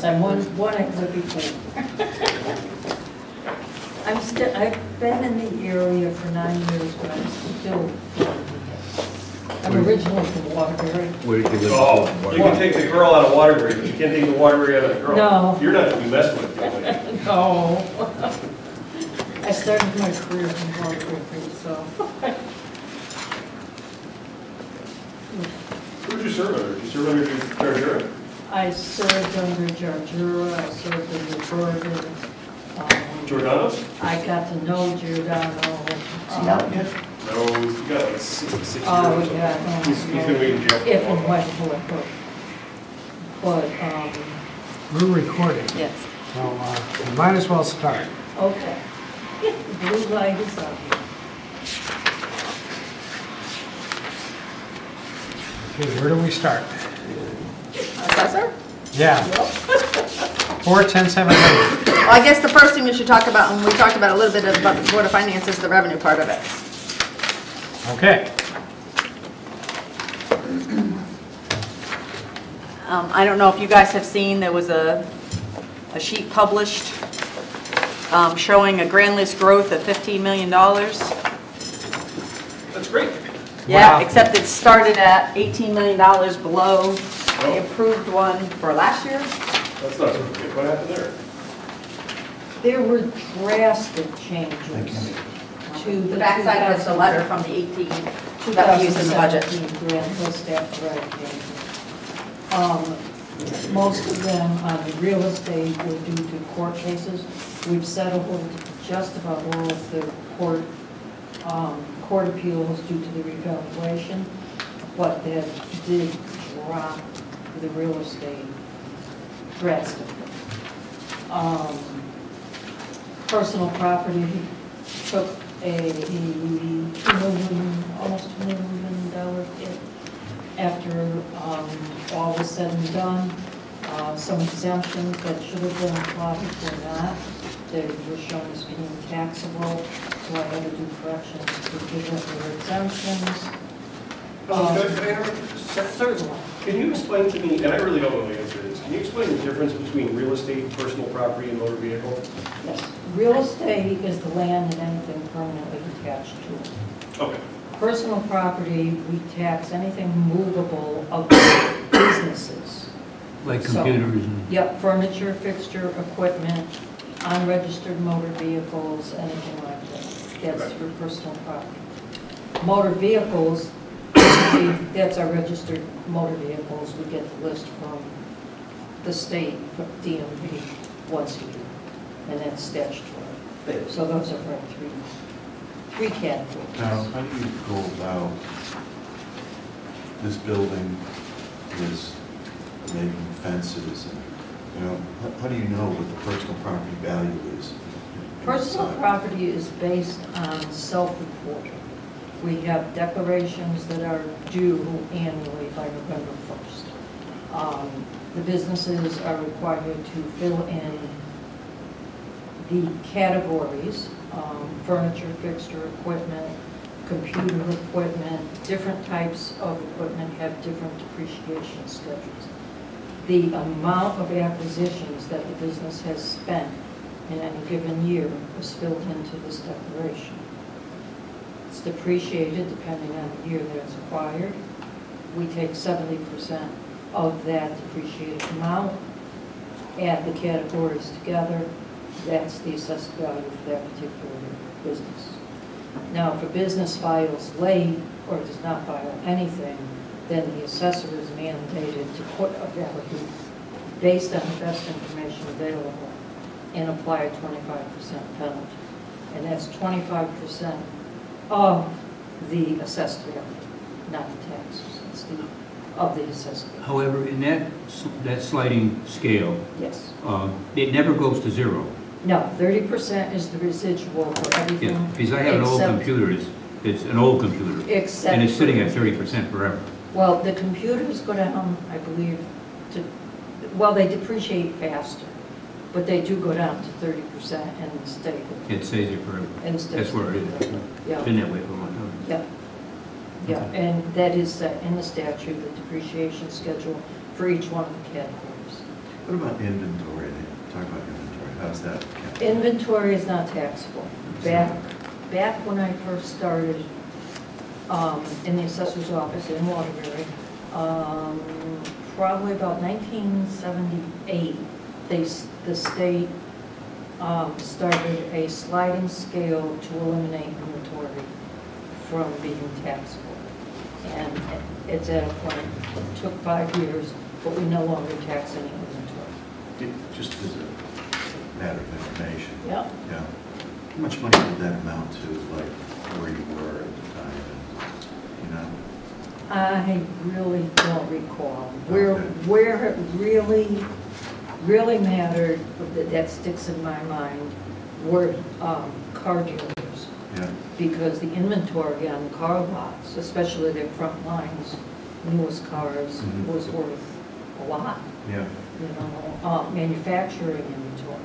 I'm one I could before. I've been in the area for 9 years, but I'm still. I'm originally from Waterbury. Where did you live? Oh, you can take the girl out of Waterbury, but you can't take the Waterbury out of the girl. No. You're not going to be messing with me. No. I started my career from Waterbury, so. Who did you serve under? Did you serve under Jarjura? I served under Jarjura, I served under Bergen. Giordano? I got to know Giordano. No, you got like 6 years. Oh, yeah. He's going to be in jail. If and when political. But, We're recording, yes. so we might as well start. Okay. The blue light is up. Okay, where do we start? Assessor? Yeah. 41078. Well, I guess the first thing we should talk about, and we talked about a little bit about the Board of Finance, is the revenue part of it. Okay. I don't know if you guys have seen, there was a sheet published showing a grand list growth of $15 million. That's great. Yeah, Wow. except it started at $18 million below the approved one for last year. That's not so good. What happened there? There were drastic changes to The backside was the letter from the 18 that we used in the budget. 2017 grand list after I came. Most of them on the real estate were due to court cases. We've settled just about all of the court appeals due to the revaluation, but that did drop the real estate drastically. Personal property took a almost $2 million hit after all was said and done. Some exemptions that should have been applied were not. They were shown as being taxable, so I had to do corrections to give them their exemptions. Can I interrupt you just a second? Certainly. Can you explain to me, and I really don't know the answer to this, can you explain the difference between real estate, personal property, and motor vehicle? Yes. Real estate is the land and anything permanently attached to it. Okay. Personal property, we tax anything movable of businesses. Like So- computers and... Yep, furniture, fixture, equipment, unregistered motor vehicles, anything like that. That's for personal property. Motor vehicles, that's our registered motor vehicles. We get the list from the state, from DMV, once a year, and that's statutory. So those are our three categories. Now, how do you go about this building is making fences and, you know, how do you know what the personal property value is? Personal property is based on self-reporting. We have declarations that are due annually by November 1st. The businesses are required to fill in the categories, furniture, fixture, equipment, computer equipment, different types of equipment have different depreciation schedules. The amount of acquisitions that the business has spent in any given year is filled into this declaration. It's depreciated depending on the year that it's acquired. We take 70% of that depreciated amount, add the categories together. That's the assessed value for that particular business. Now, if a business files late or does not file anything, then the assessor is mandated to put a value based on the best information available and apply a 25% penalty. And that's 25% of the assessed value, not the taxes. It's of the assessed value. However, in that sliding scale, Yes. it never goes to zero. No, 30% is the residual for everything. Yeah, because I have an old except- computer, it's an old computer, Except and it's sitting for- at 30% forever. Well, the computers go down, I believe, well, they depreciate faster, but they do go down to 30% and stay there. It stays there forever. And stay That's where it is. Yeah. Been that way for a long time. Yeah, yeah, Okay. and that is in the statute, the depreciation schedule for each one of the categories. What about inventory? Talk about inventory. How's that? count? Inventory is not taxable. Back when I first started in the assessor's office in Waterbury, probably about 1978, the state started a sliding scale to eliminate inventory from being taxable. And it's at a point, it took 5 years, but we no longer tax any inventory. Just as a matter of information. Yep. Yeah. How much money did that amount to, like, where you were at the time? And, you know? I really don't recall. Okay. Where it really mattered, that sticks in my mind, were car dealers. Yeah. Because the inventory on the car lots, especially their front lines, newest cars, Mhm. was worth a lot, Yeah. you know, manufacturing inventory.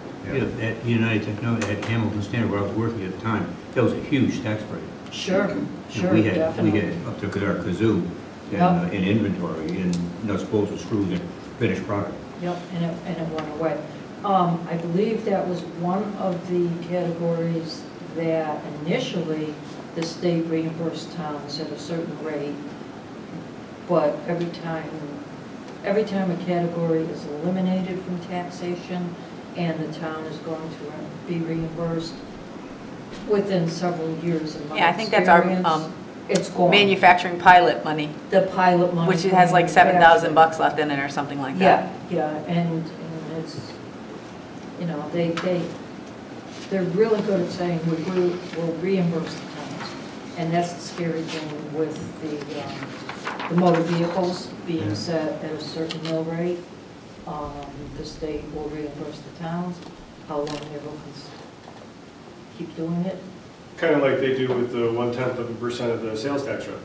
Yeah, at United Technology, at Hamilton Standard, where I was working at the time, that was a huge tax break. Sure, sure, We had definitely. up to our kazoo Yep. in inventory, and nuts, bolts, and screws, and finished product. Yep, and it went away. I believe that was one of the categories that initially the state reimbursed towns at a certain rate, but every time a category is eliminated from taxation and the town is going to be reimbursed within several years of my Yeah, I think that's our experience, it's gone. manufacturing pilot money, The pilot money. which has like $7,000 left in it or something like that. Yeah, and it's, you know, they're really good at saying we'll reimburse the towns. And that's the scary thing with the motor vehicles being Yeah. set at a certain mill rate. The state will reimburse the towns. How long they will keep doing it? Kind of like they do with the 0.1% of the sales tax revenue.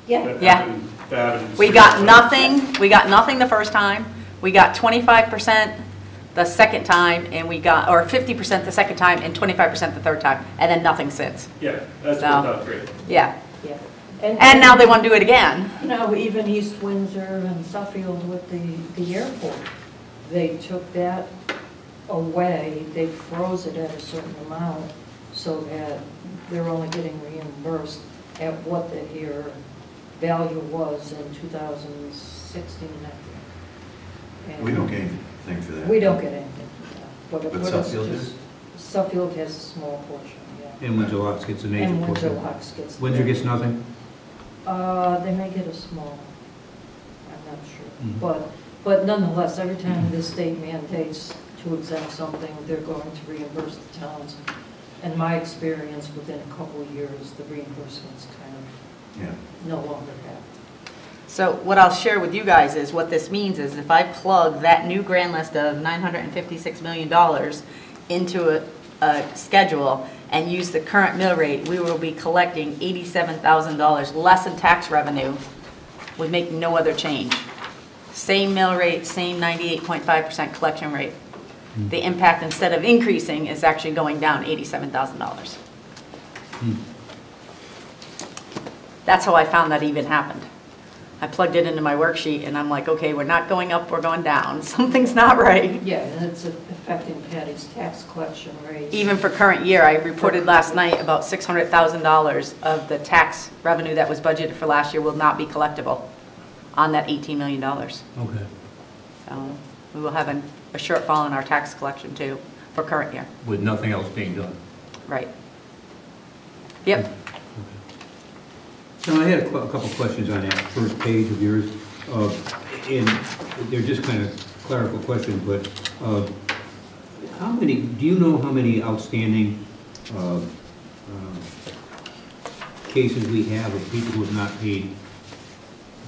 Yeah, That happened. We got nothing the first time, we got 25% the second time, and we got, or 50% the second time, and 25% the third time, and then nothing since. Yeah, that's So- worked out great. Yeah, yeah. and now they want to do it again. You know, even East Windsor and Suffield with the airport, they took that away, they froze it at a certain amount so that they're only getting reimbursed at what their value was in 2016, I think. We don't get anything for that. We don't get anything for that. But it's Suffield just- does? Suffield has a small portion, yeah. And Windsor Locks gets a major And Windsor portion. Locks gets. Windsor gets nothing? They may get a small, I'm not sure. Mhm. But nonetheless, every time the state mandates to exempt something, they're going to reimburse the towns. In my experience, within a couple of years, the reimbursements kind of Yeah. no longer happen. So what I'll share with you guys is, what this means is if I plug that new grand list of $956 million into a schedule and use the current mill rate, we will be collecting $87,000 less in tax revenue with making no other change. Same mill rate, same 98.5% collection rate. The impact, instead of increasing, is actually going down $87,000. That's how I found that even happened. I plugged it into my worksheet and I'm like, okay, we're not going up, we're going down. Something's not right. Yeah, and it's affecting Patty's tax collection rate. Even for current year, I reported last night about $600,000 of the tax revenue that was budgeted for last year will not be collectible on that $18 million. Okay. So we will have a shortfall in our tax collection too for current year. With nothing else being done. Right. Yep. So I had a couple questions on that first page of yours, and they're just kind of clerical questions, but how many, do you know how many outstanding cases we have of people who have not paid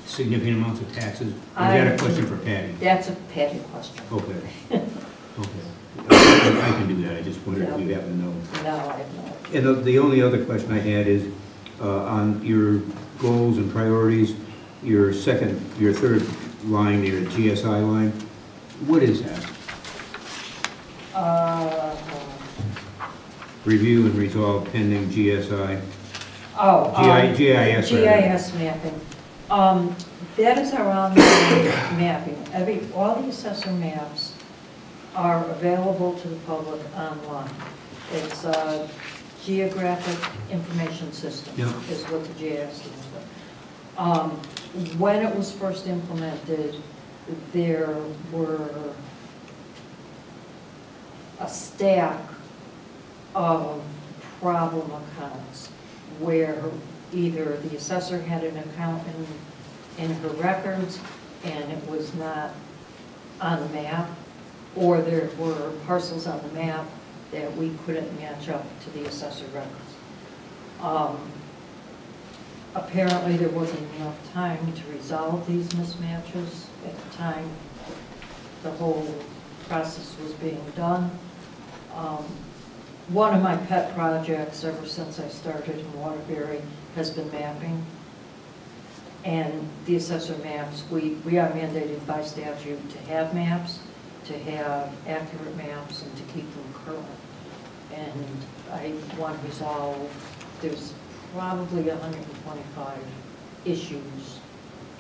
significant amounts of taxes? Or is that a question for Patty? That's a Patty question. Okay. Okay. I can do that, I just wondered if you happen to know. No, I have not. And the only other question I had is, on your goals and priorities, your third line, your GSI line, what is that? Review and resolve pending GSI, GIS. rather. GIS mapping. That is our online mapping. All the assessor maps are available to the public online. It's a geographic information system, Yeah. is what the GIS stands for. When it was first implemented, there were a stack of problem accounts where either the assessor had an account in her records and it was not on the map, or there were parcels on the map that we couldn't match up to the assessor records. Apparently, there wasn't enough time to resolve these mismatches at the time the whole process was being done. One of my pet projects ever since I started in Waterbury has been mapping. And the assessor maps, we are mandated by statute to have maps, to have accurate maps, and to keep them current. And I want to resolve, there's probably 125 issues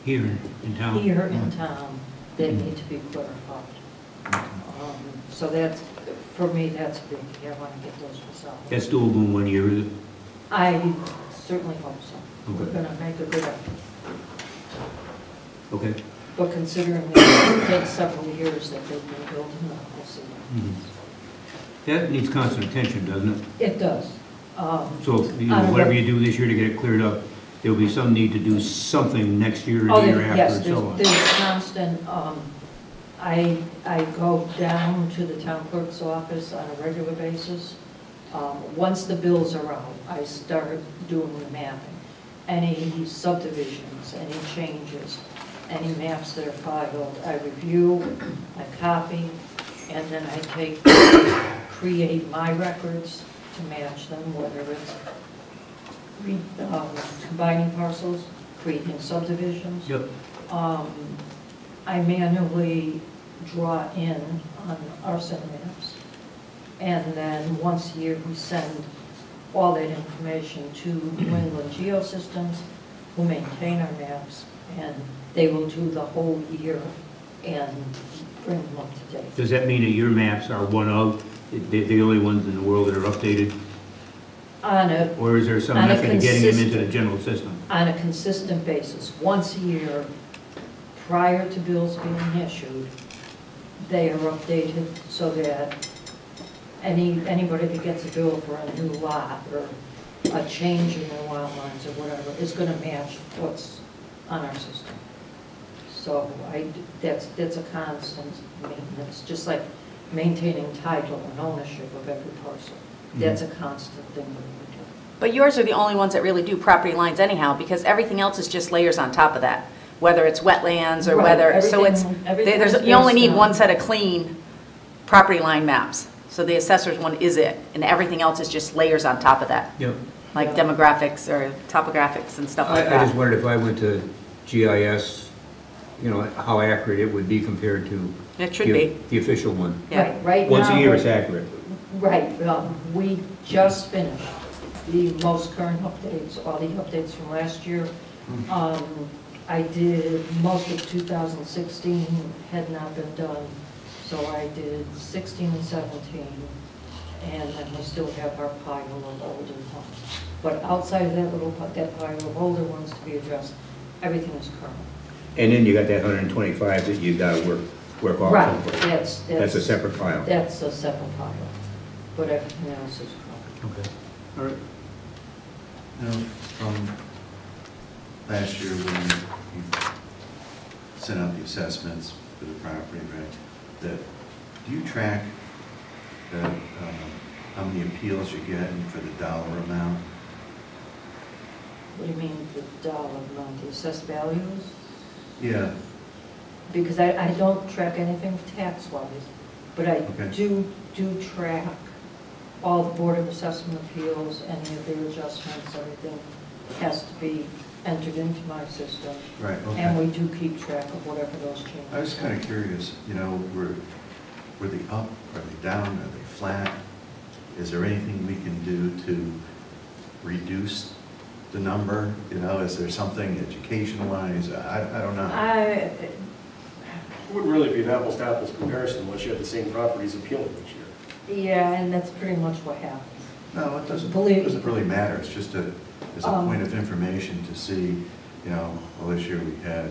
Here in town? here in town that need to be clarified. So that's, for me, that's big. I want to get those resolved. That's doable in 1 year, is it? I certainly hope so. We're Okay. going to make a good effort. Okay. But considering that it takes several years that they've been building up, we'll see. Mhm. That needs constant attention, doesn't it? It does. So, whatever you do this year to get it cleared up, there'll be some need to do something next year, Oh, the year yes, after, and so on. there's constant, I go down to the town clerk's office on a regular basis. Once the bills are out, I start doing the mapping. Any subdivisions, any changes, any maps that are filed, I review, I copy, and then I create my records to match them, whether it's combining parcels, creating subdivisions. Yep. I manually draw in on our set of maps. And then once a year, we send all that information to New England Geosystems, who maintain our maps, and they will do the whole year and bring them up to date. Does that mean that your maps are one of, the only ones in the world that are updated? Or is there some on a method of getting them into the consistent- general system? On a consistent basis, once a year, prior to bills being issued, they are updated so that anybody that gets a bill for a new lot or a change in their lot lines or whatever is going to match what's on our system. So that's a constant maintenance, just like maintaining title and ownership of every parcel. That's a constant thing that we do. But yours are the only ones that really do property lines anyhow, because everything else is just layers on top of that. Whether it's wetlands or Right, whether, so it's, everything is you only based need on- one set of clean property line maps. So the assessor's one is it, and everything else is just layers on top of that, Yep. like Yeah. demographics or topographics and stuff like I just that. wondered if I went to GIS, how accurate it would be compared to It should be. the official one. Yeah. Right now. Once a year, it's accurate. Right, we just finished the most current updates, all the updates from last year. I did, most of 2016 had not been done, so I did 16 and 17, and then we still have our pile of older ones. But outside of that pile of older ones to be addressed, everything is current. And then you got that 125 that you gotta work off. Right, someplace. That's a separate file. That's a separate pile, but everything else is current. Okay. All right. From last year when you sent out the assessments for the property, right, do you track how many appeals you're getting for the dollar amount? What do you mean, the dollar amount, the assessed values? Yeah. Because I don't track anything tax-wise, but I Okay. do track all the Board of Assessment appeals, any of their adjustments, everything has to be entered into my system. Right, okay. And we do keep track of whatever those changes are. I was kind of curious, were they up, are they down, are they flat? Is there anything we can do to reduce the number? Is there something education-wise? I don't know. It wouldn't really be an apples to apples comparison unless you had the same properties appealing each year. Yeah, and that's pretty much what happens. No, it doesn't Believe- really matter. It's just as a point of information to see, you know, well, this year we had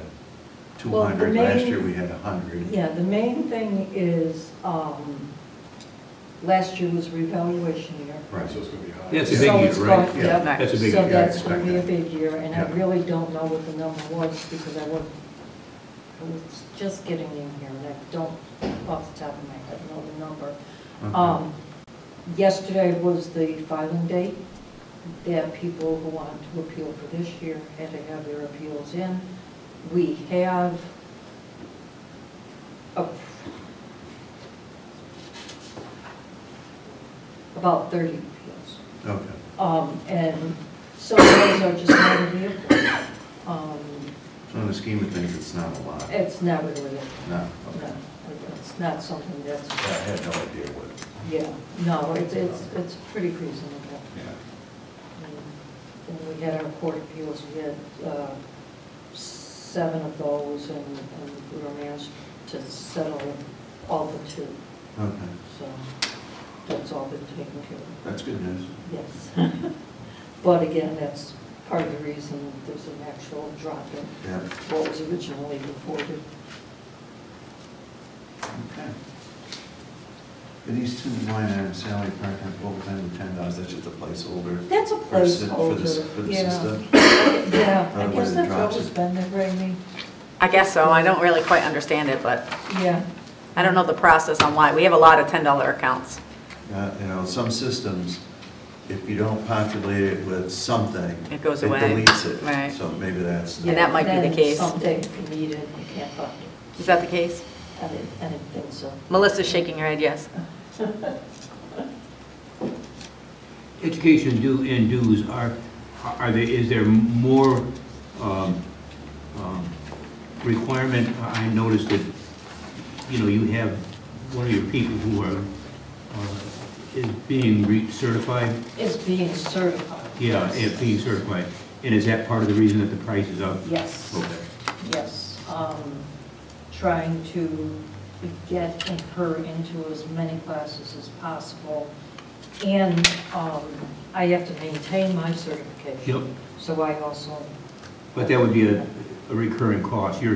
Well, the 200, last main- year we had 100. Yeah, the main thing is, last year was revaluation year. Right. So it's going to be high. That's a big So year, it's right? going- Yeah, yep. that's a big So year. that's Yeah, going to be a expect big year, and I Yeah. really don't know what the number was, because I was just getting in here, and I don't, off the top of my head, know the number. Okay. Yesterday was the filing date, that people who wanted to appeal for this year had to have their appeals in. We have about 30 appeals. Okay. And some of those are just not in the airport. So in the scheme of things, it's not a lot. It's not really, No, no, okay. it's not something that's, I had no idea what, yeah, no, it's pretty reasonable. yeah. And we had our court appeals, we had 7 of those, and we were managed to settle all but 2. Okay, So that's all been taken care of. that's good news. Yes. But again, that's part of the reason there's an actual drop in Yeah, what was originally reported. okay. Are these two line items, salary, part-time, full-time, and $10, that's just a placeholder? That's a For the sy- placeholder, for the yeah. system? Yeah, I Otherwise guess it that's drops always it. been there, Rainey. I guess so. I don't really quite understand it, but Yeah. I don't know the process on why. We have a lot of $10 accounts. You know, some systems, if you don't populate it with something. It goes away. It deletes it. Right. So maybe that's. And that might be the Then case. someday if you need it, you can't find it. Is that the case? I didn't think so. Melissa's shaking her head, yes. Education due and dues, is there more requirement? I noticed that, you know, you have one of your people who is being certified. It's being certified. Yeah, it's being certified. And is that part of the reason that the price is up? Yes. Okay. Yes, trying to get her into as many classes as possible. And I have to maintain my certification. Yep. So I also, But that would be a recurring cost, your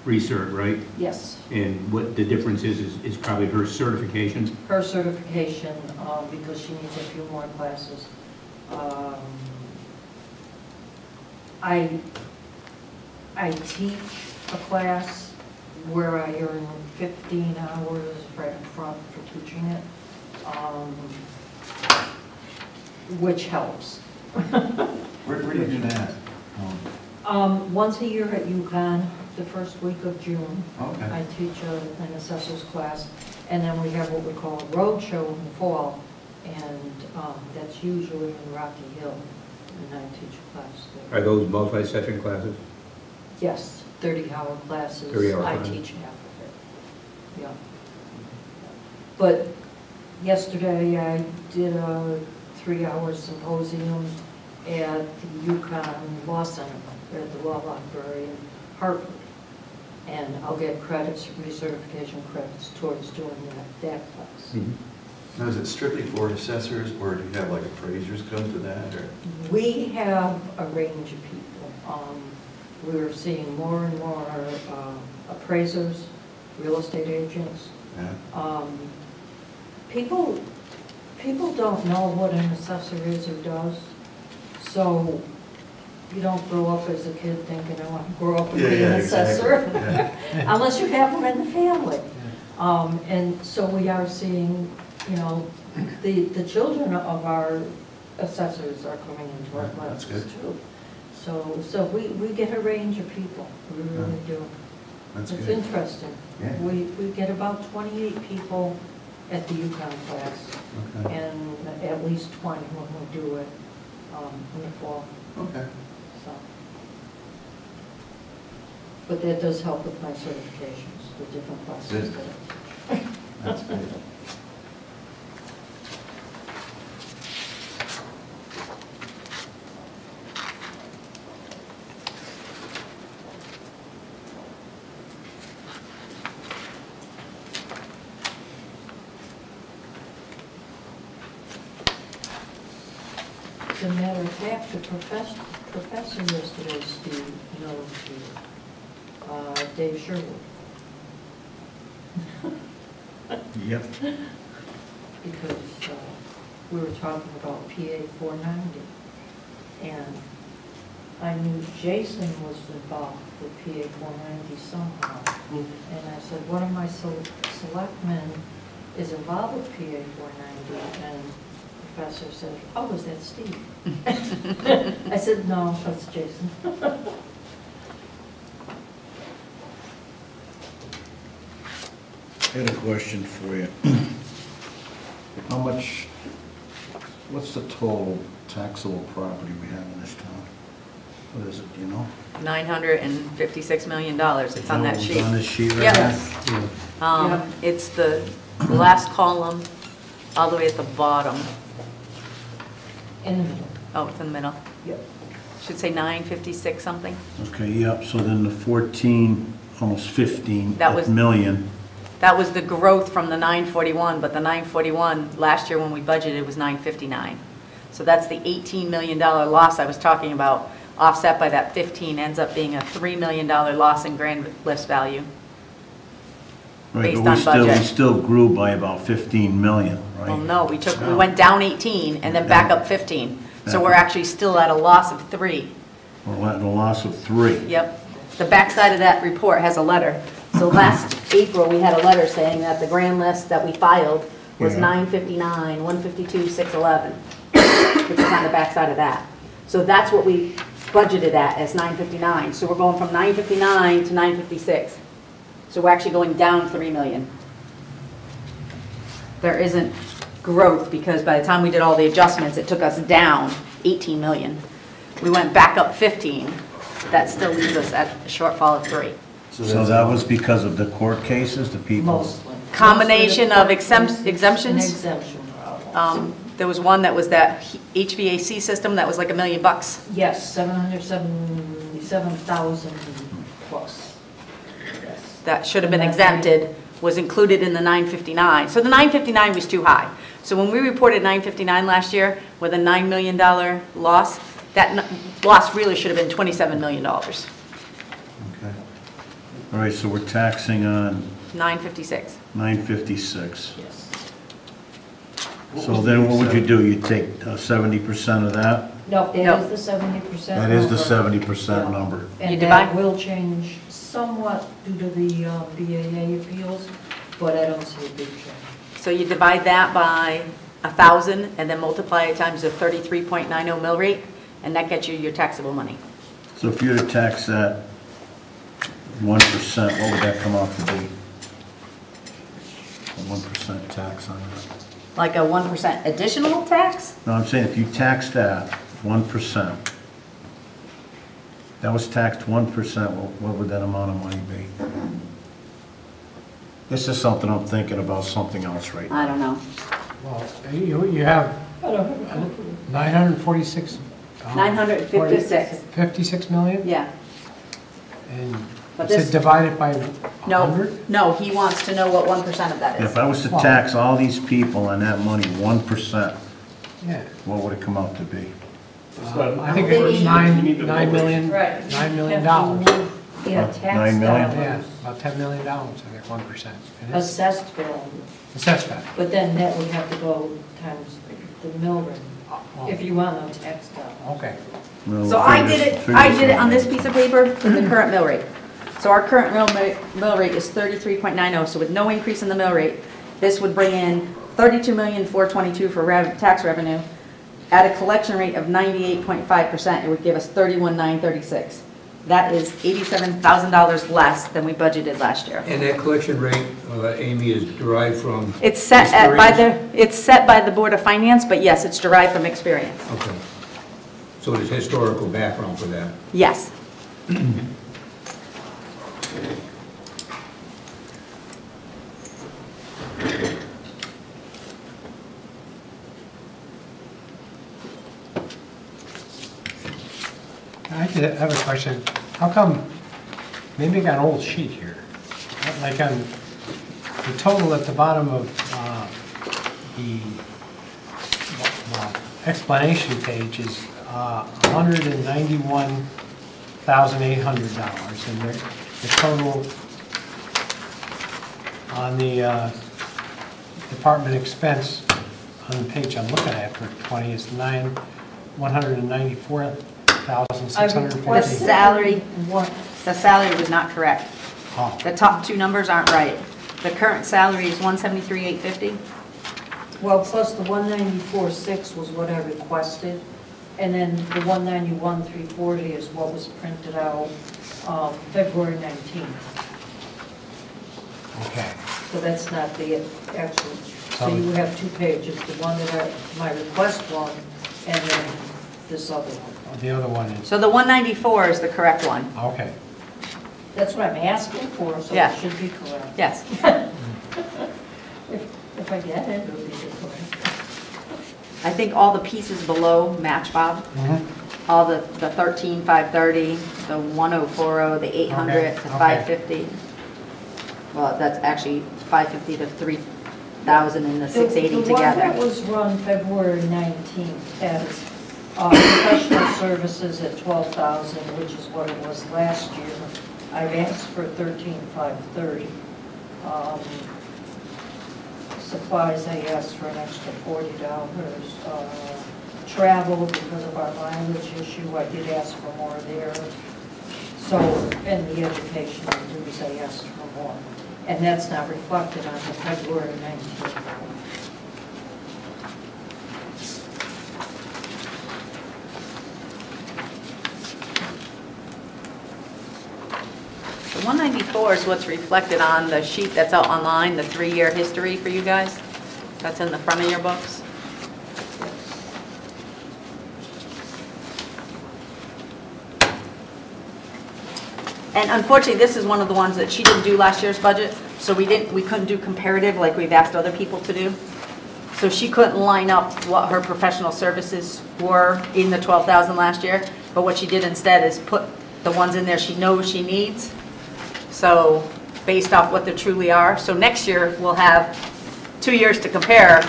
recert, right? yes, And what the difference is probably her certification? her certification, because she needs a few more classes. I teach a class where I earn 15 hours right up front for teaching it, which helps. Where do you do that? Once a year at UConn, the first week of June, Okay. I teach an assessor's class, and then we have what we call a road show in the fall, and that's usually in Rocky Hill, and I teach a class there. Are those multi-session classes? Yes, 30-hour classes. 30-hour I classes. teach half of it, yeah. But yesterday, I did a 3-hour symposium at the UConn Law Center, at the Law Library in Hartford. And I'll get credits, recertification credits towards doing that class. Mhm. Now, is it strictly for assessors, or do you have like appraisers come to that, or? We have a range of people. We're seeing more and more appraisers, real estate agents. Yeah, People don't know what an assessor is or does, so you don't grow up as a kid thinking, I want to grow up and be an assessor, exactly. Yeah. unless you have one in the family. And so we are seeing, you know, the children of our assessors are coming into our Right, that's classes good. too. So we get a range of people, we really do. That's It's good. interesting. Yeah. We get about 28 people at the UConn class, Okay. and at least 20 when we do it in the fall. Okay. So. But that does help with my certifications, the different classes Good. that I teach. That's good. a matter of fact, the professor yesterday, Steve, knows you, Dave Sherwood. Yep. Because we were talking about PA 490, and I knew Jason was involved with PA 490 somehow. And I said, one of my selectmen is involved with PA 490, and the professor said, oh, is that Steve? I said, no, that's Jason. I had a question for you. How much, what's the total taxable property we have in this town? What is it, do you know? $956 million, it's on that Is sheet. on this sheet right Yep. there? Yeah. It's the last column, all the way at the bottom. In the middle. Oh, it's in the middle. Yep. Should say 956 something. Okay, yep, so then the 14, almost 15 That was- million. That was the growth from the 941, but the 941, last year when we budgeted, was 959. So that's the $18 million loss I was talking about, offset by that 15, ends up being a $3 million loss in grand list value. Right, Based but on we budget. still grew by about 15 million, right? Well, no, we went down 18 and then back up 15. So we're actually still at a loss of 3. We're at a loss of 3. Yep. The backside of that report has a letter. So last April, we had a letter saying that the grand list that we filed was Yeah. 959, 152, 611, which is on the backside of that. So that's what we budgeted at as 959. So we're going from 959 to 956. So we're actually going down 3 million. There isn't growth because by the time we did all the adjustments, it took us down 18 million. We went back up 15. That still leaves us at a shortfall of 3. So that was because of the court cases, the people? Mostly. Combination of exemptions? An exemption problem. There was one that was that HVAC system that was like $1 million. Yes, 777,000 plus. Yes. That should have been exempted, was included in the 959. So the 959 was too high. So when we reported 959 last year with a $9 million loss, that loss really should have been $27 million. Okay. All right, so we're taxing on 956. 956. Yes. So then what would you do? You take 70% of that? No, No. that is the 70%. That is the number. 70% Yeah. number. You And divide- that will change somewhat due to the BAA appeals, but I don't see a big change. So you divide that by 1,000 and then multiply it times the 33.90 mill rate, and that gets you your taxable money. So if you were to tax that 1%, what would that come out to be? A 1% tax on that? Like a 1% additional tax? No, I'm saying if you tax that 1%, that was taxed 1%, what would that amount of money be? This is something I'm thinking about, something else right now. I don't know. Well, you have I don't have a clue. 946. 956. 56 million? Yeah. And But it's this- divided by No, 100? no, he wants to know what 1% of that is. If I was to tax all these people on that money 1%, Yeah. what would it come out to be? It's not- I think it was You need nine the million, Right. $9 million. Have to move, yeah, About tax 9 million? Yeah, dollars, about $10 million, I think, 1%. And it's assessed value, assessed value. but then that would have to go times the mill rate, Oh, if you want no tax dollars. okay. Well, So I figure- did it figure on this something. piece of paper with the current mill rate. So our current mill rate is 33.90, so with no increase in the mill rate, this would bring in 32,422,000 for tax revenue. At a collection rate of 98.5%, it would give us 31,936. That is $87,000 less than we budgeted last year. And that collection rate, Amy, is derived from? It's set it's set by the Board of Finance, but yes, it's derived from experience. Okay. So there's historical background for that. Yes. I did have a question. How come, maybe I got an old sheet here. Like on the total at the bottom of the, well, explanation page is $191,800, and the total on the department expense on the page I'm looking at for 20 is $194,650. The salary, What, the salary was not correct. Oh, The top two numbers aren't right. The current salary is 173,850. well, plus the 194,6 was what I requested, and then the 191,340 is what was printed out February 19th. okay. So that's not the actual, so you have 2 pages, the one that my request one, and then this other one. The other one is, So the 194 is the correct one. okay. That's what I'm asking for, so Yeah. it should be correct. Yes. If I get it, it'll be correct. I think all the pieces below match, Bob. Mhm. All the 13,530, the 1,040, the 800, Okay, the okay. 550. Well, that's actually 550 to 3,000 and the 680 The one that together. was run February 19th as professional services at 12,000, which is what it was last year. I've asked for 13,530. Supplies, I asked for an extra $40. Travel, because of our mileage issue, I did ask for more there. So, and the educational dues, I asked for more. And that's not reflected on the February 19th. The 194 is what's reflected on the sheet that's out online, the 3-year history for you guys. That's in the front of your books. And unfortunately, this is one of the ones that she didn't do last year's budget, so we couldn't do comparative like we've asked other people to do. So she couldn't line up what her professional services were in the 12,000 last year, but what she did instead is put the ones in there she knows she needs. So based off what they truly are. So next year, we'll have 2 years to compare,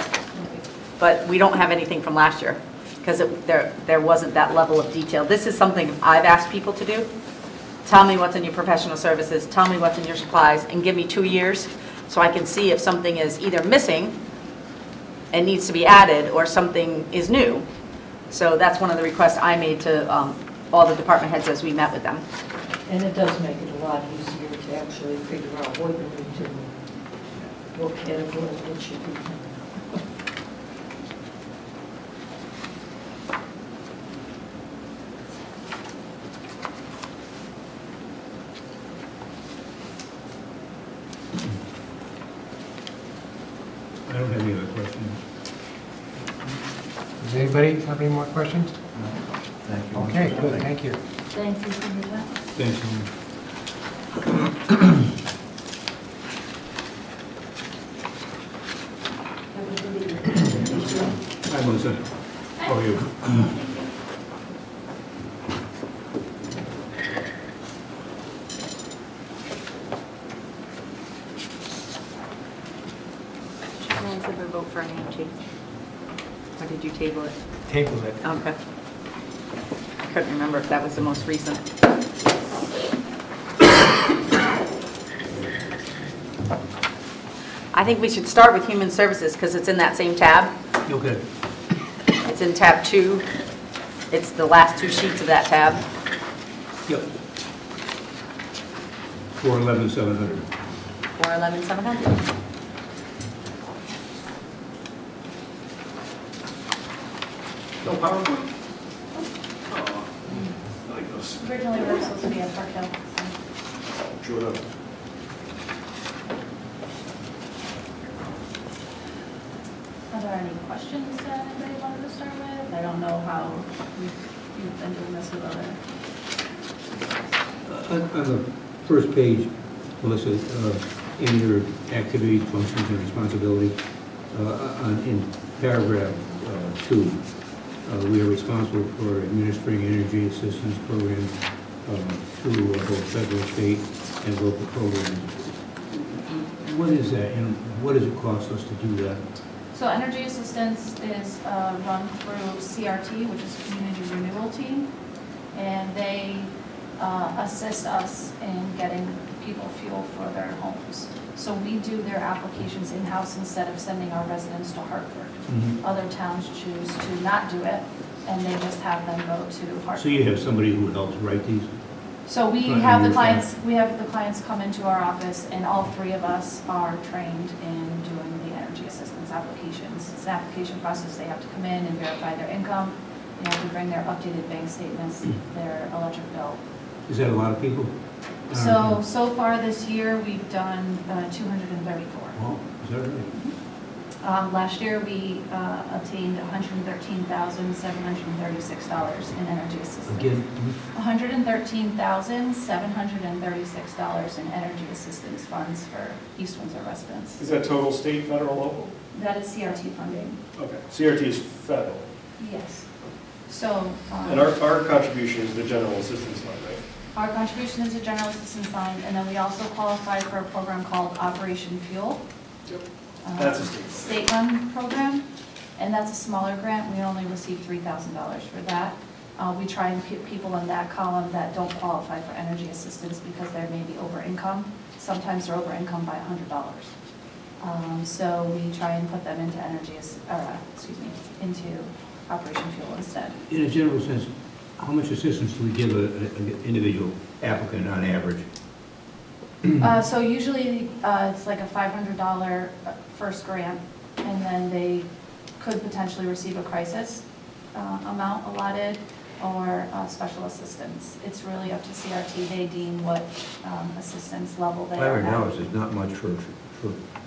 but we don't have anything from last year because there wasn't that level of detail. This is something I've asked people to do. Tell me what's in your professional services, tell me what's in your supplies, and give me 2 years so I can see if something is either missing and needs to be added or something is new. So that's one of the requests I made to all the department heads as we met with them. And it does make it a lot easier to actually figure out what you need to, what category it should be. I don't have any other questions. Does anybody have any more questions? Thank you. Okay, good, thank you. Thank you for your time. Thanks, Hi, Melissa. How are you? Should I vote for an AMG? Or did you table it? Tabled it. Okay. I couldn't remember if that was the most recent. I think we should start with human services because it's in that same tab. Okay. It's in tab 2. It's the last 2 sheets of that tab. Yep. 411,700. 411,700. No PowerPoint? Oh, I like those. Originally, we were supposed to be at Park Hill. Drew it up. Are there any questions that anybody wanted to start with? I don't know how you've been doing this with other. On the first page, Melissa, in your activities, functions, and responsibility, in paragraph 2, we are responsible for administering energy assistance programs through both federal, state, and local programs. What is that, and what does it cost us to do that? So energy assistance is run through CRT, which is Community Renewal Team, and they assist us in getting people fuel for their homes. So we do their applications in-house instead of sending our residents to Hartford. Other towns choose to not do it, and they just have them go to Hartford. So you have somebody who helps write these? So we Right, have the understand. clients come into our office, and all three of us are trained in doing the energy assistance applications. It's an application process. They have to come in and verify their income. They have to bring their updated bank statements, their electric bill. Is that a lot of people? So far this year, we've done 234. Oh, is that right? Last year, we obtained $113,736 in energy assistance. Again? $113,736 in energy assistance funds for East Windsor residents. Is that total state, federal, local? That is CRT funding. Okay, CRT is federal. Yes. So. And our contribution is the general assistance fund, right? Our contribution is a general assistance fund, and then we also qualify for a program called Operation Fuel. Yep. That's a state-run program, and that's a smaller grant. We only received $3,000 for that. We try and put people in that column that don't qualify for energy assistance because they're maybe over income. Sometimes they're over income by $100. So we try and put them into into Operation Fuel instead. In a general sense, how much assistance do we give an individual applicant on average? So usually it's like a $500 first grant, and then they could potentially receive a crisis amount allotted or special assistance. It's really up to CRT. They deem what assistance level they are at. $500 is not much for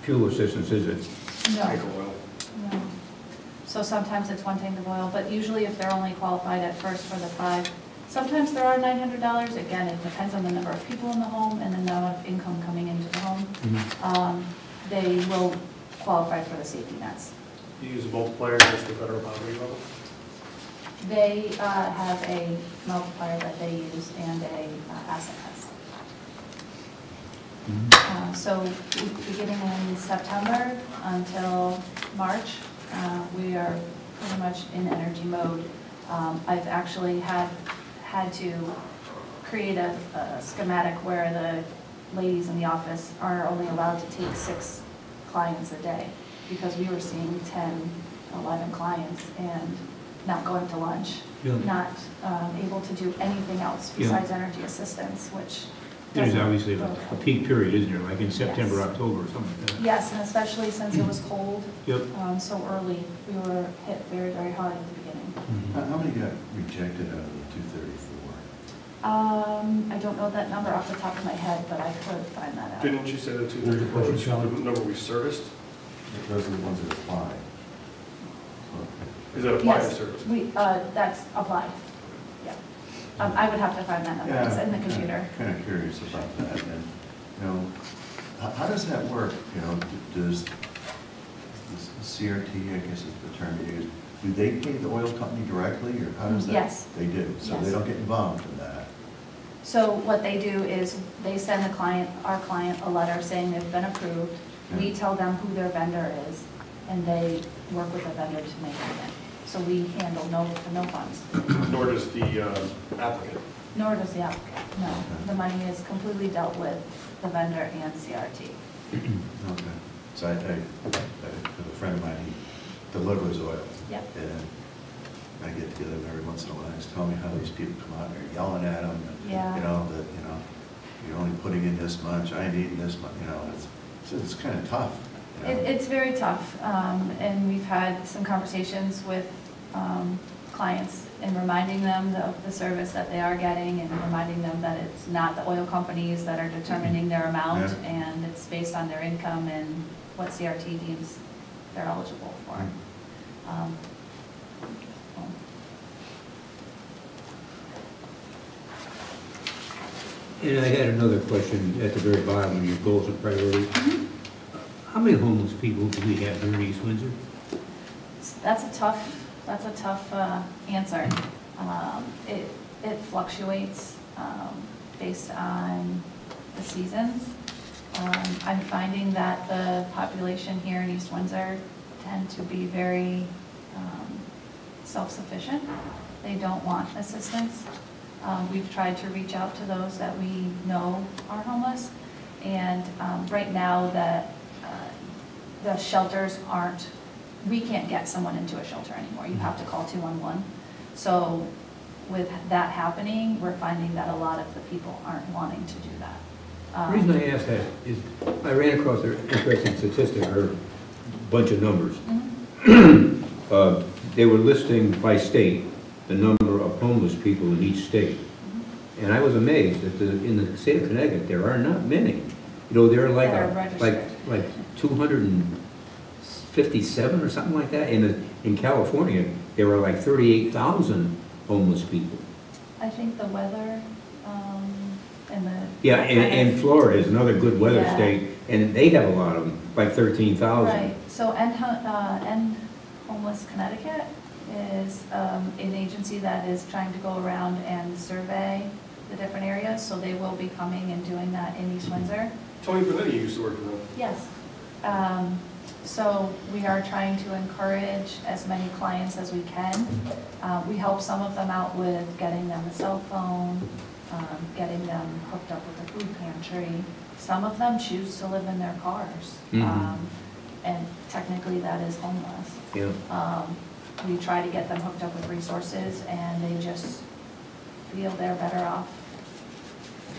fuel assistance, is it? No. Tank of oil. No. So sometimes it's one tank of oil, but usually if they're only qualified at first for the 5, sometimes there are $900. Again, it depends on the number of people in the home and the amount of income coming into the home. They will qualify for the safety nets. You use a multiplier against the federal poverty level? They have a multiplier that they use and a asset test. So beginning in September until March, we are pretty much in energy mode. I've actually had to create a schematic where the ladies in the office are only allowed to take 6 clients a day because we were seeing 10, 11 clients and not going to lunch, not able to do anything else besides energy assistance, which There's doesn't obviously go a well. peak period, isn't there, like in September, Yes. October, or something like that? Yes, and especially since it was cold Yep. so early, we were hit very, very hard at the beginning. How many got rejected out of the 234? I don't know that number off the top of my head, but I could find that out. Didn't you say the Where's the 234 question, was Charlie? the number we serviced? Those are the ones that apply. Is that applied to Yes, service? that's applied, yeah. I would have to find that number, it's in the computer. Kind of curious about that, and, you know, how does that work? You know, does CRT, I guess is the term you use, do they pay the oil company directly, or how does that? Yes. They do, so Yes. they don't get involved in that. So what they do is they send our client, a letter saying they've been approved. We Yeah. tell them who their vendor is, and they work with the vendor to make payment. So we handle no funds, Nor does the applicant. nor does the applicant, no. The money is completely dealt with the vendor and CRT. Okay. So I have a friend of mine, he delivers oil. Yep. And I get together with him every once in a while, and he's telling me how these people come out and they're yelling at him. And, Yeah. you know, that, you're only putting in this much, I ain't eating this much, it's kind of tough. You know? It's very tough, and we've had some conversations with clients and reminding them of the service that they are getting and reminding them that it's not the oil companies that are determining their amount, Yeah. and it's based on their income and what CRT deems they're eligible for. And I had another question at the very bottom of your goals and priorities. How many homeless people do we have here in East Windsor? That's a tough answer. It fluctuates based on the seasons. I'm finding that the population here in East Windsor tend to be very self-sufficient. They don't want assistance. We've tried to reach out to those that we know are homeless, and right now the shelters aren't, we can't get someone into a shelter anymore. You have to call 211. So with that happening, we're finding that a lot of the people aren't wanting to do that. The reason I asked that is I ran across an interesting statistic, or a bunch of numbers. They were listing by state the number of homeless people in each state. And I was amazed that in the state of Connecticut, there are not many. You know, there are like, like 257 or something like that. In California, there were like 38,000 homeless people. I think the weather and the... Yeah, and Florida is another good weather state, and they have a lot of them, like 13,000. Right, so End Homeless Connecticut is an agency that is trying to go around and survey the different areas, so they will be coming and doing that in East Windsor. Tony Benetti used to work for them. Yes. So we are trying to encourage as many clients as we can. We help some of them out with getting them a cell phone, getting them hooked up with a food pantry. Some of them choose to live in their cars, and technically that is homeless. Yeah. We try to get them hooked up with resources, and they just feel they're better off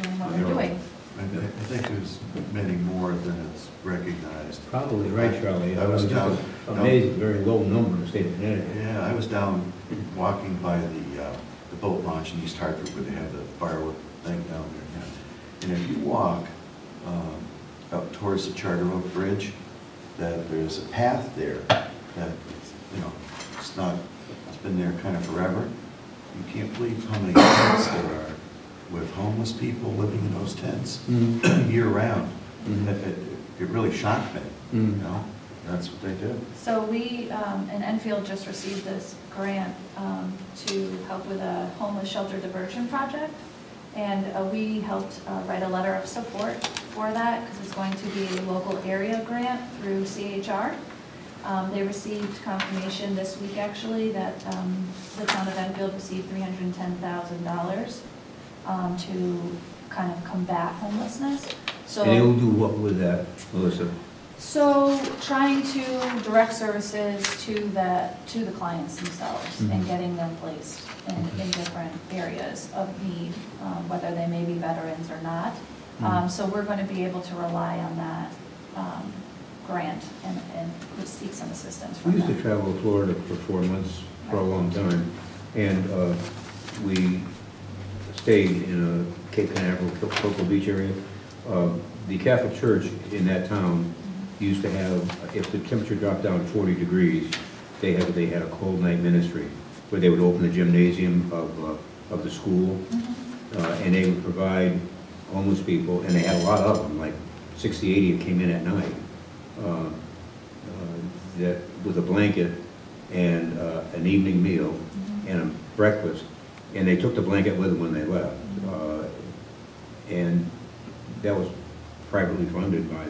doing what they're doing. I think there's many more than is recognized. Probably right, Charlie. I was down, amazed at the very low number in the state of Connecticut. Yeah, I was down walking by the boat launch in East Hartford where they have the firework thing down there. Yeah. And if you walk up towards the Charter Oak Bridge, that there's a path there that, you know, it's been there kind of forever. You can't believe how many tents there are with homeless people living in those tents year round. It really shocked me, you know, that's what they do. So we, in Enfield, just received this grant to help with a homeless shelter diversion project. And we helped write a letter of support for that, because it's going to be a local area grant through CHR. They received confirmation this week, actually, that the town of Enfield received $310,000 to kind of combat homelessness. So, and they'll do what with that, Melissa? So trying to direct services to the clients themselves and getting them placed in different areas of need, whether they may be veterans or not. So we're going to be able to rely on that grant and seek some assistance from them. We used to travel to Florida for 4 months for a long time, and we stayed in a Cape Canaveral, Cocoa Beach area. The Catholic Church in that town used to have, if the temperature dropped down 40 degrees, they had a cold night ministry where they would open the gymnasium of the school, and they would provide homeless people, and they had a lot of them, like 60, 80 that came in at night, that with a blanket and an evening meal and a breakfast, and they took the blanket with them when they left, and that was privately funded by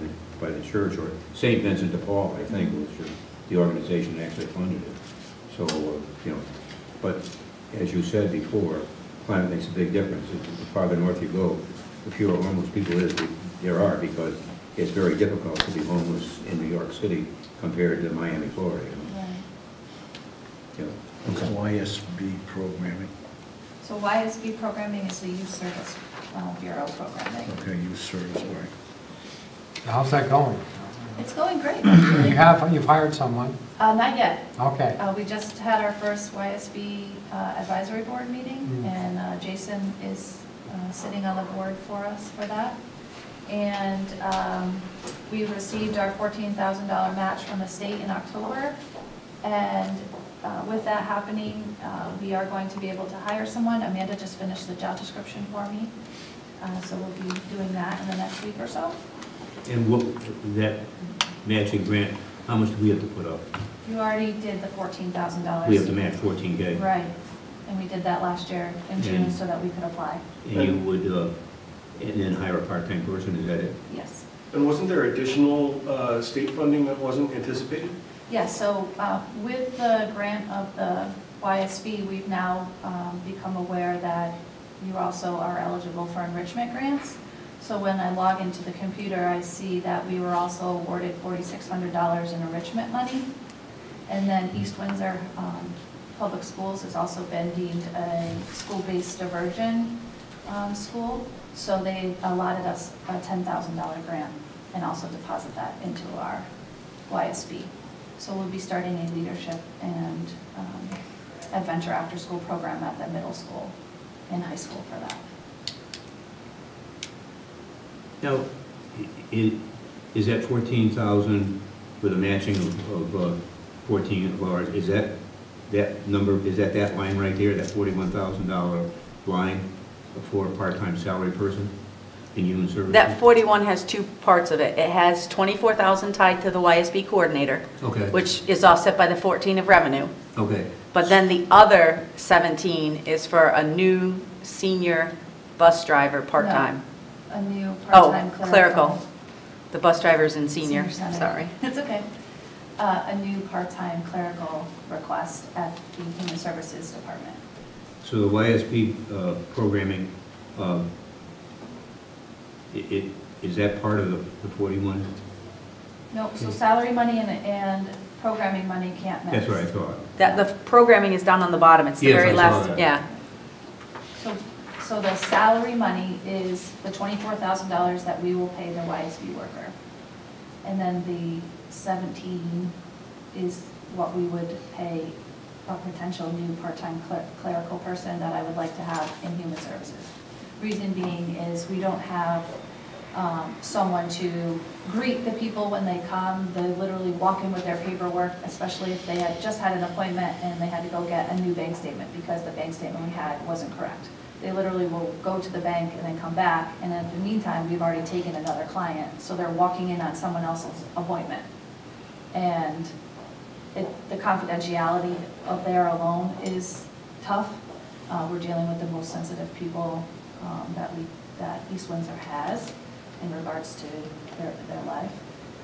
the church, or St. Vincent de Paul, I think, was the organization that actually funded it. So, you know, but as you said before, climate makes a big difference. The farther north you go, the fewer homeless people there are, because it's very difficult to be homeless in New York City compared to Miami, Florida. You know? Right. Yeah. What's YSB programming? So YSB programming is the Youth Service Bureau programming. Okay, youth service, right. How's that going? It's going great, actually. You've hired someone? Not yet. Okay. We just had our first YSB advisory board meeting, and Jason is sitting on the board for us for that. And we received our $14,000 match from the state in October. And with that happening, we are going to be able to hire someone. Amanda just finished the job description for me. So we'll be doing that in the next week or so. And what, that matching grant, how much do we have to put up? You already did the $14,000. We have to match 14K. Right. And we did that last year in June so that we could apply. And you would, and then hire a part-time person, is that it? Yes. And wasn't there additional state funding that wasn't anticipated? Yes, so with the grant of the YSB, we've now become aware that you also are eligible for enrichment grants. So when I log into the computer, I see that we were also awarded $4,600 in enrichment money. And then East Windsor Public Schools has also been deemed a school-based diversion school. So they allotted us a $10,000 grant and also deposit that into our YSB. So we'll be starting a leadership and adventure after-school program at the middle school and high school for that. Now, is that 14,000 with a matching of 14 bars, is that number, is that line right there, that $41,000 line for a part-time salary person in human services? That 41 has two parts of it. It has 24,000 tied to the YSB coordinator, Okay. which is offset by the 14 of revenue. Okay. But then the other 17 is for a new senior bus driver part-time. A new Oh, part-time clerical. The bus driver's in senior, center. sorry. It's okay. A new part-time clerical request at the Human Services Department. So the YSP programming, is that part of the 41? No, so salary money and programming money can't mix. That's what I thought. That, the programming is down on the bottom, it's the Yes, very I saw last, that. yeah. So the salary money is the $24,000 that we will pay the YSB worker. And then the 17 is what we would pay a potential new part-time clerical person that I would like to have in human services. Reason being is we don't have someone to greet the people when they come. They literally walk in with their paperwork, especially if they had just had an appointment and they had to go get a new bank statement because the bank statement we had wasn't correct. They literally will go to the bank and then come back, and in the meantime, we've already taken another client, so they're walking in on someone else's appointment. And the confidentiality of there alone is tough. We're dealing with the most sensitive people that East Windsor has in regards to their life.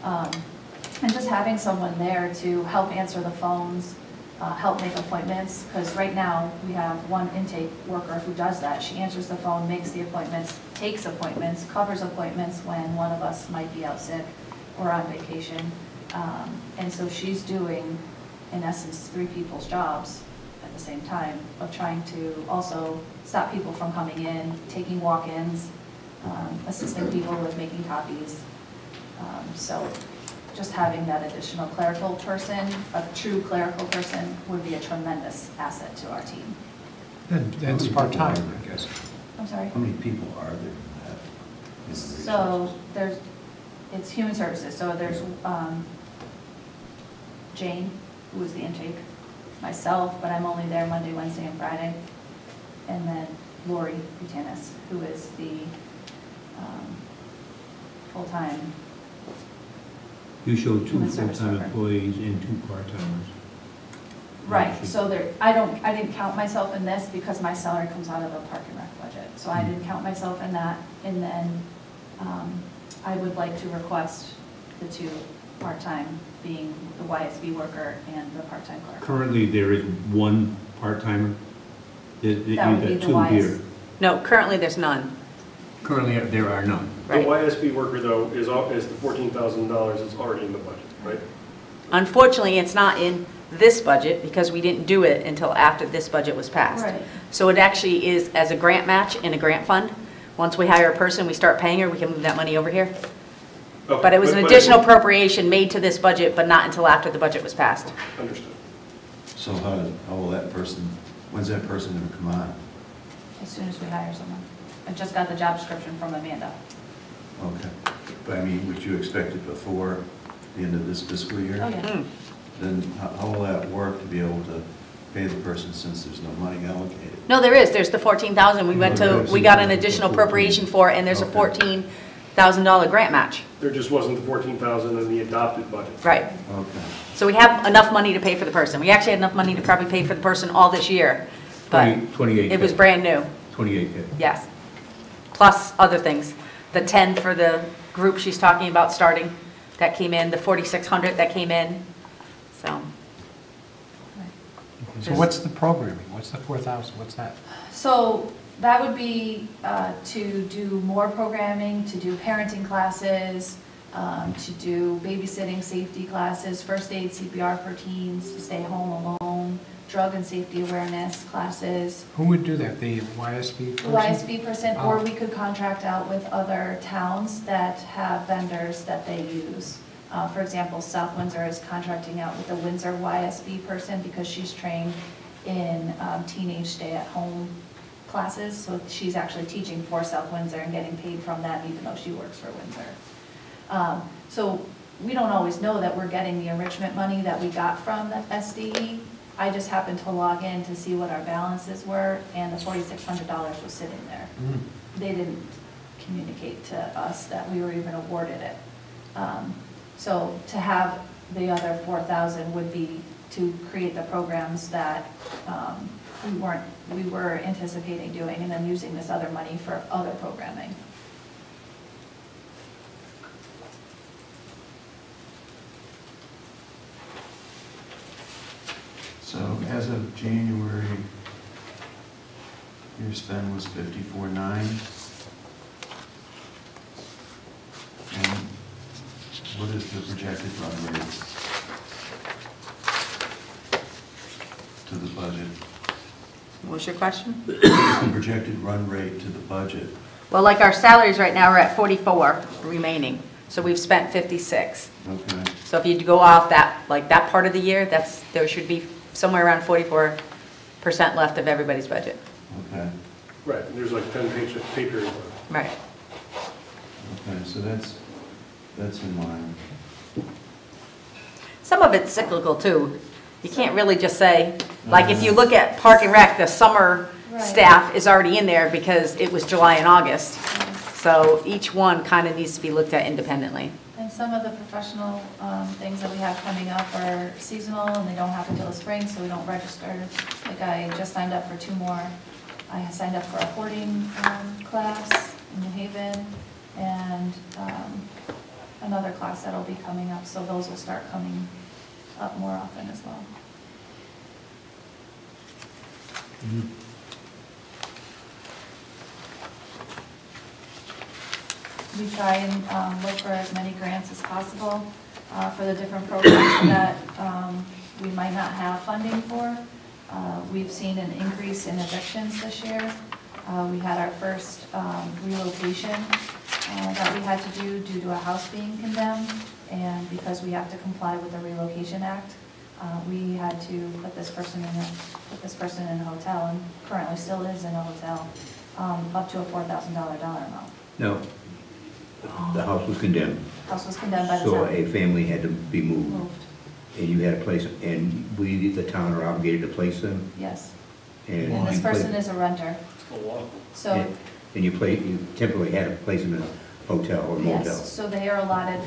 And just having someone there to help answer the phones, help make appointments, because right now we have one intake worker who does that. She answers the phone, makes the appointments, takes appointments, covers appointments when one of us might be out sick or on vacation. And so she's doing, in essence, 3 people's jobs at the same time of trying to also stop people from coming in, taking walk-ins, assisting people with making copies. So just having that additional clerical person, a true clerical person, would be a tremendous asset to our team. And it's part-time, I guess. I'm sorry? How many people are there in that? So it's human services, so there's Jane, who is the intake, myself, but I'm only there Monday, Wednesday, and Friday, and then Lori Butanis, who is the full-time. You showed 2 Human service full-time worker. employees and 2 part-timers. Right, so I didn't count myself in this because my salary comes out of the park and rec budget, so I didn't count myself in that, and then I would like to request the 2 part-time, being the YSB worker and the part-time clerk. Currently, there is 1 part-timer? You've That would be got the 2 here. YS. No, currently there's none. Currently, there are none. The Right. YSB worker, though, is the $14,000 is already in the budget, right? Unfortunately, it's not in this budget because we didn't do it until after this budget was passed. Right. So it actually is as a grant match in a grant fund. Once we hire a person, we start paying her, we can move that money over here. Okay, But it was an additional appropriation made to this budget, but not until after the budget was passed. Understood. So how will that person, when's that person going to come on? As soon as we hire someone. I just got the job description from Amanda. Okay. But I mean, would you expect it before the end of this fiscal year? Oh, yeah. Mm. Then how will that work to be able to pay the person since there's no money allocated? No, there is, there's the 14,000, we got an additional appropriation for it, and there's a Okay. $14,000 grant match. There just wasn't the 14,000 in the adopted budget. Right. Okay. So we have enough money to pay for the person. We actually had enough money to probably pay for the person all this year, but 28K. it was brand new, 28K. yes. Plus other things, the 10 for the group she's talking about starting that came in, the 4,600 that came in, so. So what's the programming? What's the 4,000? What's that? So that would be to do more programming, to do parenting classes, to do babysitting safety classes, first aid CPR for teens, to stay home alone, drug and safety awareness classes. Who would do that? The YSB person? YSB person, or Oh. we could contract out with other towns that have vendors that they use. For example, South Windsor is contracting out with the Windsor YSB person because she's trained in teenage stay-at-home classes. So she's actually teaching for South Windsor and getting paid from that even though she works for Windsor. So we don't always know that we're getting the enrichment money that we got from the SDE. I just happened to log in to see what our balances were, and the $4,600 was sitting there. Mm. They didn't communicate to us that we were even awarded it. So to have the other 4,000 would be to create the programs that we were anticipating doing, and then using this other money for other programming. So as of January, your spend was 54.9. And what is the projected run rate to the budget? What's your question? What is the projected run rate to the budget? Well, like our salaries right now are at 44 remaining, so we've spent 56. Okay. So if you go off that, like that part of the year, there should be somewhere around 44% left of everybody's budget. Okay. Right, and there's like 10 pay periods. Right. Okay, so that's in line. Some of it's cyclical too. You can't really just say, like if you look at Park and Rec, the summer Right. staff is already in there because it was July and August. So each one kind of needs to be looked at independently. And some of the professional things that we have coming up are seasonal, and they don't happen until the spring, so we don't register. Like I just signed up for 2 more. I signed up for a hoarding class in New Haven, and another class that'll be coming up, so those will start coming up more often as well. Mhm. We try and look for as many grants as possible for the different programs that we might not have funding for. We've seen an increase in evictions this year. We had our first relocation that we had to do due to a house being condemned, and because we have to comply with the Relocation Act, we had to put this person in a hotel, and currently still is in a hotel, up to a $4,000 dollar amount. Now, the house was condemned, House was condemned by the so town. a family had to be moved, Moved, and you had to place, and we, the town, are obligated to place them? yes. And And this you person place- is a renter, It's the law. so, And you temporarily had to place them in a hotel or motel? yes, so they are allotted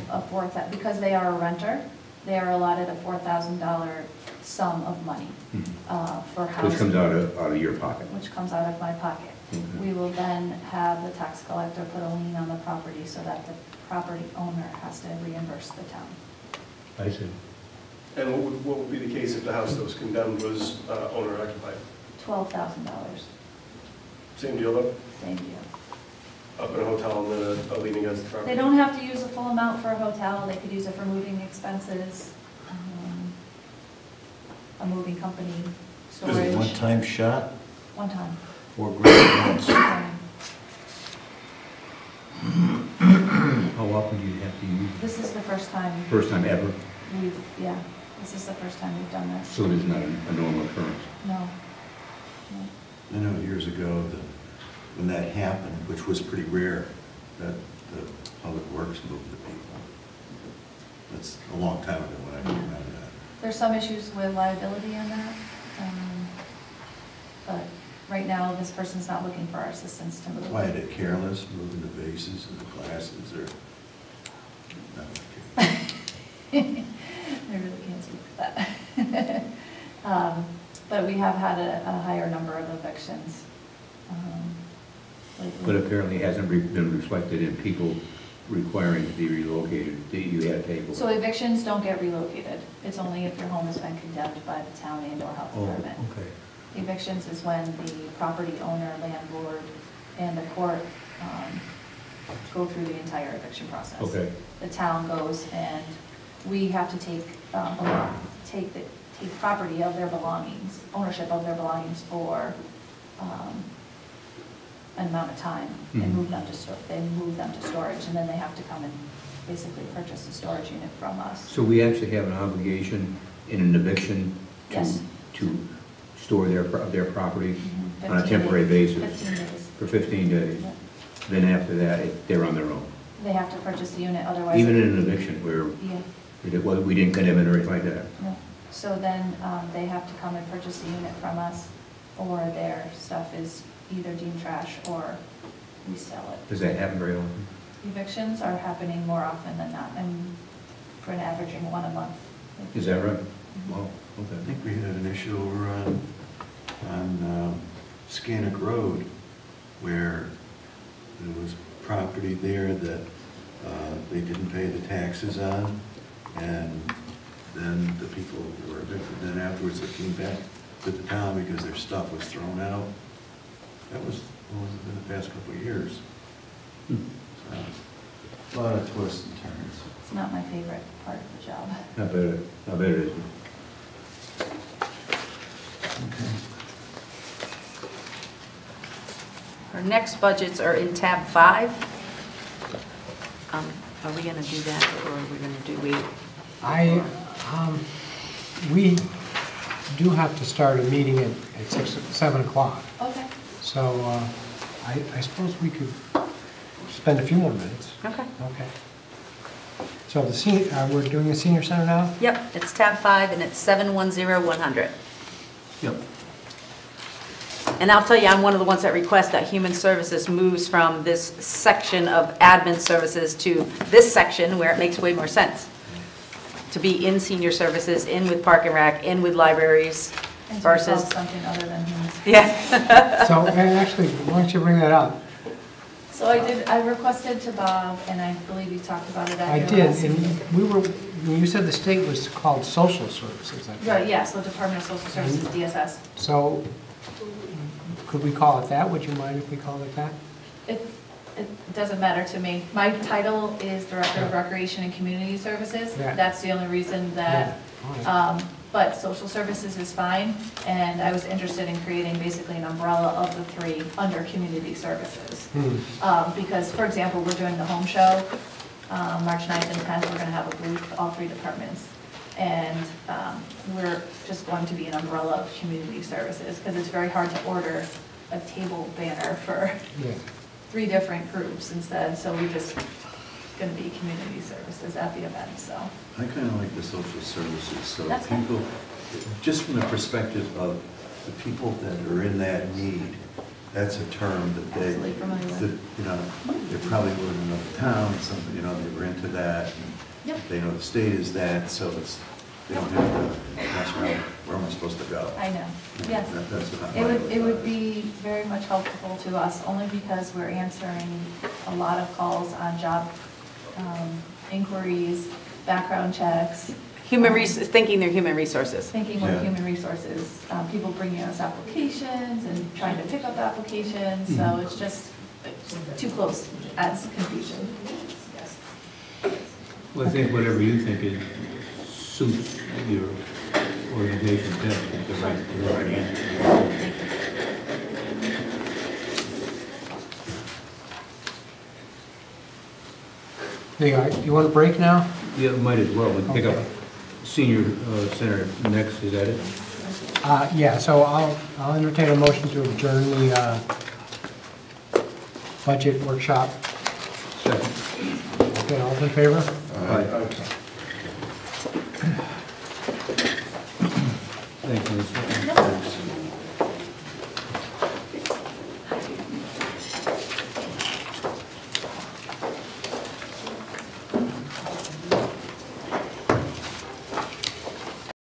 because they are a renter, they are allotted a $4,000 sum of money Mhm. for Which housing. comes out of your pocket? Which comes out of my pocket. Okay. We will then have the tax collector put a lien on the property so that the property owner has to reimburse the town. I see. And what would be the case if the house that was condemned was owner occupied? $12,000, Same deal though? thank you. Up in a hotel and then a lien against the property? They don't have to use the full amount for a hotel, they could use it for moving expenses, a moving company, Is storage. it one-time shot, One time. $4,000 once? How often do you have to use? This is the first time First time ever? this is the first time we've done this. So it is not a normal occurrence? No. I know years ago, when that happened, which was pretty rare, that the Public Works moved the people. That's a long time ago when I can remember that. There's some issues with liability in that, but right now, this person's not looking for our assistance to move. Why, are they careless, moving the vases and the glasses, or? No, okay. I really can't speak to that. But we have had a higher number of evictions lately. But apparently it hasn't been reflected in people requiring to be relocated, that you had to pay for. So evictions don't get relocated. It's only if your home has been condemned by the town and or health Oh, department. okay. Evictions is when the property owner, landlord, and the court go through the entire eviction process. Okay. The town goes and we have to take property of their belongings, ownership of their belongings for an amount of time and Mhm. move them to storage, and then they have to come and basically purchase a storage unit from us. So we actually have an obligation in an eviction Yes. to store their property on a 15 temporary days. basis 15 days. for 15 days. Yeah. Then after that, they're on their own. They have to purchase the unit, otherwise. Even in an eviction where Yeah, we didn't condemn it or anything like that. no. So then they have to come and purchase the unit from us, or their stuff is either deemed trash or we sell it. Does that happen very often? Evictions are happening more often than not, and for an averaging one a month. Is that right? Wow, I okay. think we had an issue over on Scannick Road where there was property there that they didn't pay the taxes on, and then the people were evicted. Then afterwards they came back to the town because their stuff was thrown out. That was in the past couple of years. So, a lot of twists and turns. It's not my favorite part of the job. I bet it is. Okay. Our next budgets are in tab 5. Are we going to do that, or are we going to do We do have to start a meeting at 7 o'clock. Okay. So I suppose we could spend a few more minutes. Okay. Okay. So we're doing the senior center now? Yep, it's tab 5, and it's 710100. Yep. And I'll tell you, I'm one of the ones that request that Human Services moves from this section of admin services to this section where it makes way more sense. To be in senior services, in with Park and Rec, in with libraries And to be called versus, something other than humans. yeah. So, and actually, why don't you bring that up? So I requested to Bob, and I believe you talked about it at I your did, last meeting. and you said the state was called social services, I think. Right, yeah, so Department of Social Services, DSS. So, could we call it that? Would you mind if we called it that? It doesn't matter to me. My title is Director of Recreation and Community Services. Yeah. That's the only reason that, Yeah, all right. but social services is fine. And I was interested in creating basically an umbrella of the three under community services. Because, for example, we're doing the home show, March 9th and 10th, we're gonna have a booth, all three departments. And we're just going to be an umbrella of community services, because it's very hard to order a table banner for Yeah. 3 different groups instead, so we're just gonna be community services at the event, so. I kind of like the social services, so That's fine. people, just from the perspective of the people that are in that need, that's a term that they, Absolutely familiar with. that, you know, they probably live in another town, something, you know, they were into that, and Yep. they know the state is that, so it's, they don't have to mess around, where am I supposed to go? I know, yes. That's what It would be very much helpful to us, only because we're answering a lot of calls on job inquiries, background checks. Thinking they're human resources. Thinking we're Yeah. human resources, people bringing us applications and trying to pick up applications, so it's just too close, adds confusion. Yes. Well, I think whatever you think suits your organization best is the right answer. There you are. You want a break now? Yeah, might as well. We can pick up Okay. senior center next, is that it? Yeah, so I'll entertain a motion to adjourn the budget workshop. Second. Okay, all in favor? Aye. Thank you.